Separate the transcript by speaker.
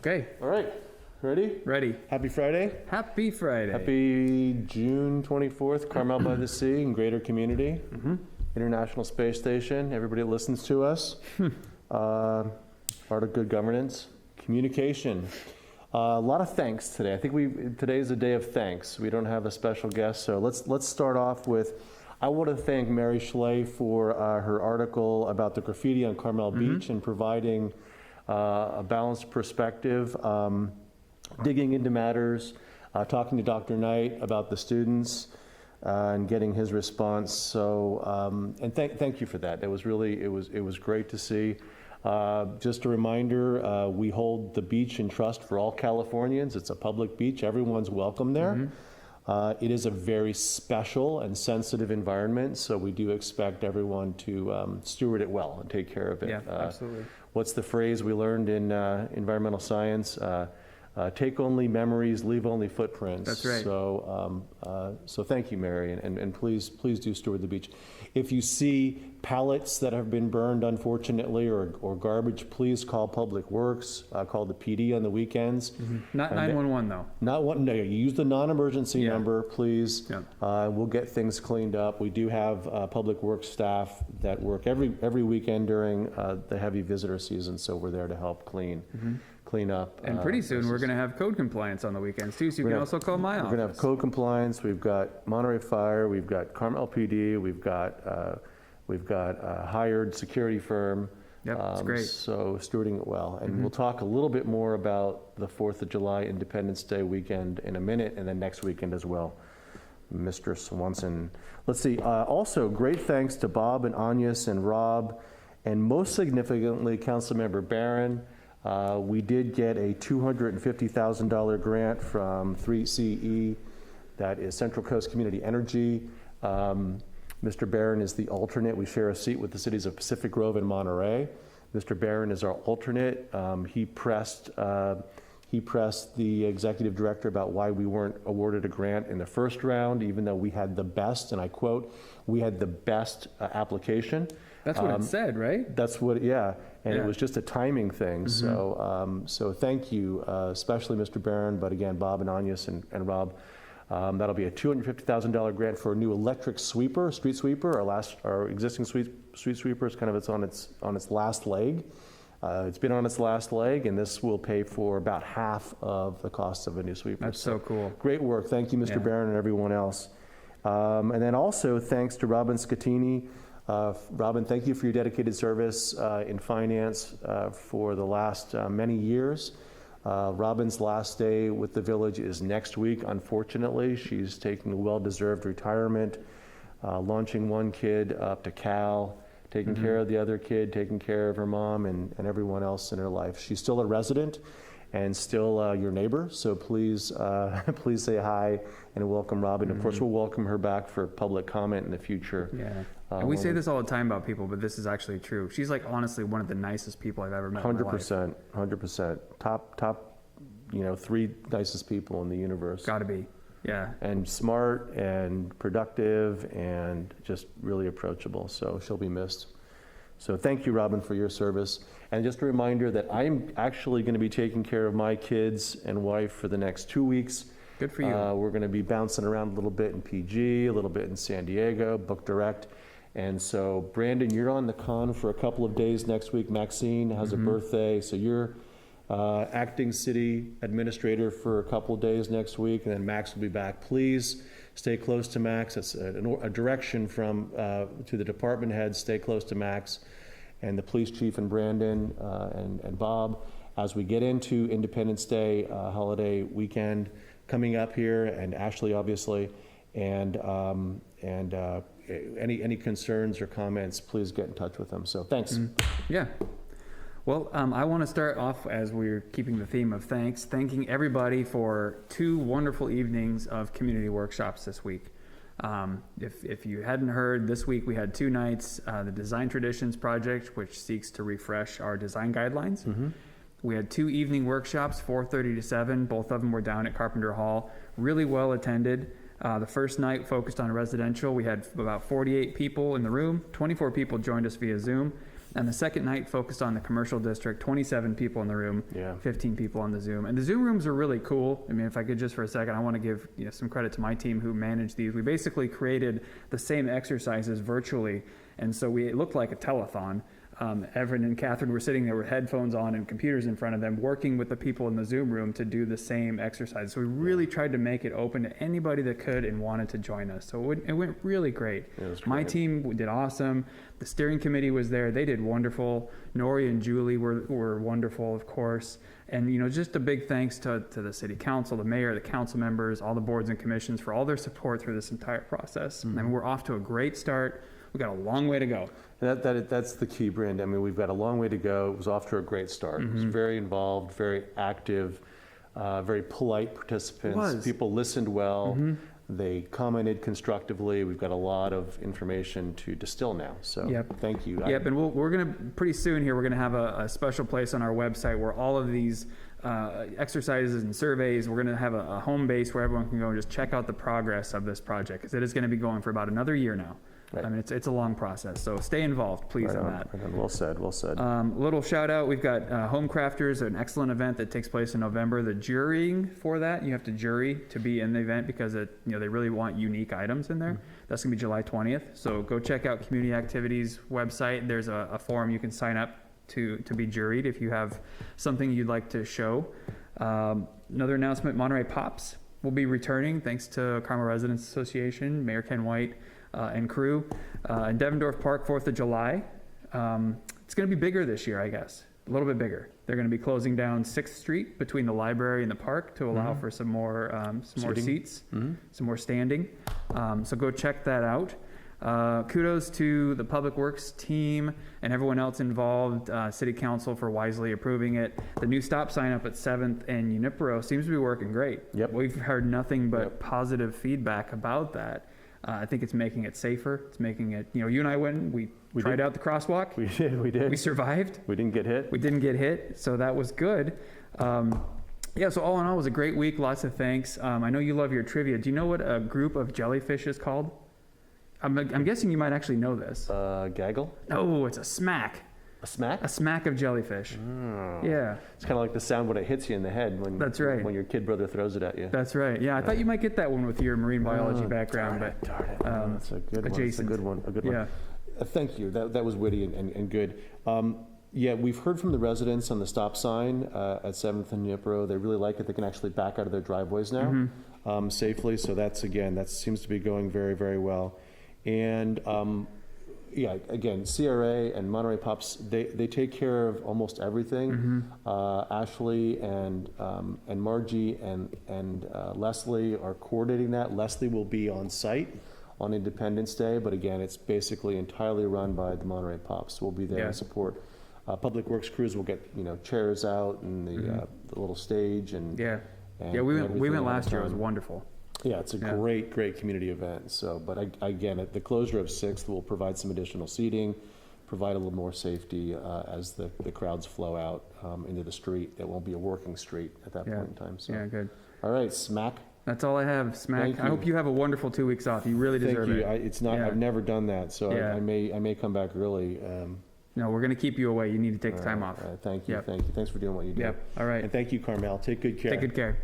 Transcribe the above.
Speaker 1: Okay.
Speaker 2: All right. Ready?
Speaker 1: Ready.
Speaker 2: Happy Friday.
Speaker 1: Happy Friday.
Speaker 2: Happy June 24th, Carmel-by-the-Sea and greater community. International Space Station. Everybody that listens to us. Art of good governance. Communication. A lot of thanks today. I think today is a day of thanks. We don't have a special guest, so let's start off with, I want to thank Mary Schley for her article about the graffiti on Carmel Beach and providing a balanced perspective, digging into matters, talking to Dr. Knight about the students and getting his response. So, and thank you for that. That was really, it was great to see. Just a reminder, we hold the beach in trust for all Californians. It's a public beach. Everyone's welcome there. It is a very special and sensitive environment, so we do expect everyone to steward it well and take care of it.
Speaker 1: Yeah, absolutely.
Speaker 2: What's the phrase we learned in environmental science? Take only memories, leave only footprints.
Speaker 1: That's right.
Speaker 2: So thank you, Mary, and please do steward the beach. If you see pallets that have been burned, unfortunately, or garbage, please call Public Works, call the PD on the weekends.
Speaker 1: Not 911 though.
Speaker 2: No, you use the non-emergency number, please.
Speaker 1: Yeah.
Speaker 2: We'll get things cleaned up. We do have Public Works staff that work every weekend during the heavy visitor season, so we're there to help clean up.
Speaker 1: And pretty soon we're going to have code compliance on the weekends too, so you can also call my office.
Speaker 2: We're going to have code compliance. We've got Monterey Fire. We've got Carmel PD. We've got a hired security firm.
Speaker 1: Yep, it's great.
Speaker 2: So stewarding it well. And we'll talk a little bit more about the 4th of July Independence Day weekend in a minute, and then next weekend as well. Mr. Swanson. Let's see. Also, great thanks to Bob and Agnes and Rob, and most significantly, Councilmember Barron. We did get a $250,000 grant from 3CE, that is Central Coast Community Energy. Mr. Barron is the alternate. We share a seat with the cities of Pacific Grove and Monterey. Mr. Barron is our alternate. He pressed the executive director about why we weren't awarded a grant in the first round, even though we had the best, and I quote, we had the best application.
Speaker 1: That's what it said, right?
Speaker 2: That's what, yeah. And it was just a timing thing. So thank you, especially Mr. Barron, but again, Bob and Agnes and Rob. That'll be a $250,000 grant for a new electric sweeper, street sweeper. Our existing street sweeper is it's on its last leg. It's been on its last leg, and this will pay for about half of the cost of a new sweeper.
Speaker 1: That's so cool.
Speaker 2: Great work. Thank you, Mr. Barron, and everyone else. And then also thanks to Robin Scatini. Robin, thank you for your dedicated service in finance for the last many years. Robin's last day with the village is next week, unfortunately. She's taking a well-deserved retirement, launching one kid up to Cal, taking care of the other kid, taking care of her mom and everyone else in her life. She's still a resident and still your neighbor, so please please say hi and welcome Robin. Of course, we'll welcome her back for public comment in the future.
Speaker 1: Yeah. And we say this all the time about people, but this is actually true. She's like honestly one of the nicest people I've ever met.
Speaker 2: 100%, 100%. Top, 3 nicest people in the universe.
Speaker 1: Gotta be, yeah.
Speaker 2: And smart and productive and just really approachable. So she'll be missed. So thank you, Robin, for your service. And just a reminder that I'm actually going to be taking care of my kids and wife for the next 2 weeks.
Speaker 1: Good for you.
Speaker 2: We're going to be bouncing around a little bit in PG, a little bit in San Diego, book direct. And so, Brandon, you're on the con for a couple of days next week. Maxine has a birthday, so you're acting city administrator for a couple of days next week, and then Max will be back. Please stay close to Max. That's a direction from to the department heads. Stay close to Max and the police chief and Brandon and Bob as we get into Independence Day holiday weekend coming up here, and Ashley, obviously, and any concerns or comments, please get in touch with them. So thanks.
Speaker 1: Yeah. Well, I want to start off, as we're keeping the theme of thanks, thanking everybody for 2 wonderful evenings of community workshops this week. If you hadn't heard, this week we had 2 nights, the Design Traditions Project, which seeks to refresh our design guidelines. We had 2 evening workshops, 4:30 to 7. Both of them were down at Carpenter Hall, really well attended. The first night focused on residential. We had about 48 people in the room. 24 people joined us via Zoom. And the second night focused on the commercial district, 27 people in the room,
Speaker 2: Yeah.
Speaker 1: 15 people on the Zoom. And the Zoom rooms are really cool. I mean, if I could just for a second, I want to give some credit to my team who managed these. We basically created the same exercises virtually. And so it looked like a telethon. Evan and Catherine were sitting there with headphones on and computers in front of them, working with the people in the Zoom room to do the same exercise. So we really tried to make it open to anybody that could and wanted to join us. So it went really great.
Speaker 2: It was
Speaker 1: My
Speaker 2: great.
Speaker 1: team did awesome. The steering committee was there. They did wonderful. Nori and Julie were wonderful, of course. And, just a big thanks to the city council, the mayor, the council members, all the boards and commissions for all their support through this entire process.
Speaker 2: Mm-hmm.
Speaker 1: And we're off to a great start. We've got a long way to go.
Speaker 2: That's the key, Brandon. I mean, we've got a long way to go. It was off to a great start. It was very involved, very active, very polite participants.
Speaker 1: It was.
Speaker 2: People listened well. They commented constructively. We've got a lot of information to distill now. So
Speaker 1: Yep.
Speaker 2: thank you.
Speaker 1: Yep, and we're going to, pretty soon here, we're going to have a special place on our website where all of these exercises and surveys, we're going to have a home base where everyone can go and just check out the progress of this project, because it is going to be going for about another year now.
Speaker 2: Right.
Speaker 1: I mean, it's a long process, so stay involved, please,
Speaker 2: Right
Speaker 1: on
Speaker 2: on,
Speaker 1: that.
Speaker 2: right on. Well said, well said.
Speaker 1: Little shout out, we've got Home Crafters, an excellent event that takes place in November. The jurying for that, you have to jury to be in the event because they really want unique items in there. That's gonna be July 20th. So go check out Community Activities website. There's a form you can sign up to be juried if you have something you'd like to show. Another announcement, Monterey Pops will be returning thanks to Carmel Residents Association, Mayor Ken White, and crew in Devendorf Park, 4th of July. It's going to be bigger this year, I guess, a little bit bigger. They're going to be closing down 6th Street between the library and the park to allow for some more
Speaker 2: Seating.
Speaker 1: seats, some more standing. So go check that out. Kudos to the Public Works team and everyone else involved, City Council for wisely approving it. The new stop sign up at 7th and Junipero seems to be working great.
Speaker 2: Yep.
Speaker 1: We've heard nothing but
Speaker 2: Yep.
Speaker 1: positive feedback about that. I think it's making it safer. It's making it, you and I went, we tried
Speaker 2: did.
Speaker 1: out the crosswalk.
Speaker 2: We did.
Speaker 1: We survived.
Speaker 2: We didn't get hit.
Speaker 1: We didn't get hit, so that was good. So all in all, it was a great week. Lots of thanks. I know you love your trivia. Do you know what a group of jellyfish is called? I'm guessing you might actually know this.
Speaker 2: Gaggle?
Speaker 1: No, it's a smack.
Speaker 2: A smack?
Speaker 1: A smack of jellyfish.
Speaker 2: Oh.
Speaker 1: Yeah,
Speaker 2: It's kind of like the sound when it hits you in the head when
Speaker 1: That's right.
Speaker 2: when your kid brother throws it at you.
Speaker 1: that's right. Yeah, I thought you might get that one with your marine biology
Speaker 2: Oh,
Speaker 1: background,
Speaker 2: darn
Speaker 1: but
Speaker 2: it. Oh, that's a good
Speaker 1: adjacent.
Speaker 2: one. That's a good one.
Speaker 1: yeah.
Speaker 2: Thank you. That was witty and good. We've heard from the residents on the stop sign at 7th and Junipero. They really like it. They can actually back out of their driveways now safely. So that seems to be going very, very well. And again, CRA and Monterey Pops, they take care of almost everything. Ashley and Margie and Leslie are coordinating that. Leslie will be on site on Independence Day, but again, it's basically entirely run by the Monterey Pops. We'll be there
Speaker 1: Yeah.
Speaker 2: to support. Public Works crews will get chairs out and the little stage and
Speaker 1: Yeah.
Speaker 2: and
Speaker 1: Yeah, we
Speaker 2: everything
Speaker 1: went
Speaker 2: all the
Speaker 1: last year. It was
Speaker 2: time.
Speaker 1: wonderful.
Speaker 2: Yeah, it's a
Speaker 1: Yeah.
Speaker 2: great community event. So, but again, at the closure of 6th, we'll provide some additional seating, provide a little more safety as the crowds flow out into the street. It won't be a working street at that
Speaker 1: Yeah.
Speaker 2: point in time. So,
Speaker 1: Yeah, good.
Speaker 2: all right, Smack.
Speaker 1: That's all I have, Smack.
Speaker 2: Thank
Speaker 1: I hope you have a wonderful 2 weeks off. You really
Speaker 2: Thank
Speaker 1: deserve
Speaker 2: you.
Speaker 1: it.
Speaker 2: It's not.
Speaker 1: Yeah.
Speaker 2: I've never done that, so
Speaker 1: Yeah.
Speaker 2: I may come back early.
Speaker 1: No, we're going to keep you away. You need to take the time
Speaker 2: all
Speaker 1: off.
Speaker 2: right, thank you.
Speaker 1: Yep.
Speaker 2: Thank you. Thanks for doing what you do.
Speaker 1: Yep. All right.
Speaker 2: And thank you, Carmel. Take good care.
Speaker 1: Take good care.